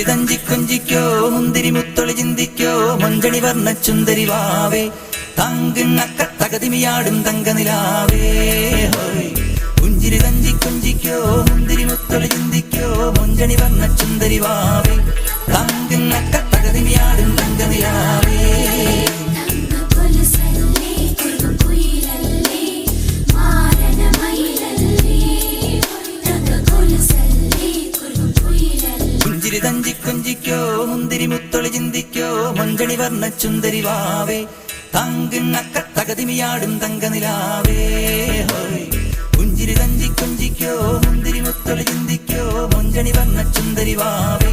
പുഞ്ചിരി തഞ്ചി കൊഞ്ചിക്കോ മുന്തിരി മുത്തൊളി ചിന്തിക്കോ മഞ്ചണി വർണ്ണ ചുന്ദരി വാവേ തങ്കിണ്ണക്ക തകതിമിയാടും തങ്കനിലാവേ പുഞ്ചിരി തഞ്ചി കൊഞ്ചിക്കോ മുന്തിരി മുത്തൊളി ചിന്തിക്കോ മഞ്ചണി വർണ്ണ ചുന്ദരി വാവേ തങ്കിണ്ണക്ക തകതിമിയാടും തങ്കനിലാവേ പുഞ്ചിരി തഞ്ചി കൊഞ്ചിക്കോ മുന്തിരി മുത്തൊളി ചിന്തിക്കോ മഞ്ചണി വർണ്ണ ചുന്ദരി വാവേ തങ്കിണ്ണക്ക തകതിമിയാടും തങ്കനിലാവേ പുഞ്ചിരി തഞ്ചി കൊഞ്ചിക്കോ മുന്തിരി മുത്തൊളി ചിന്തിക്കോ മഞ്ചണി വർണ്ണ ചുന്ദരി വാവേ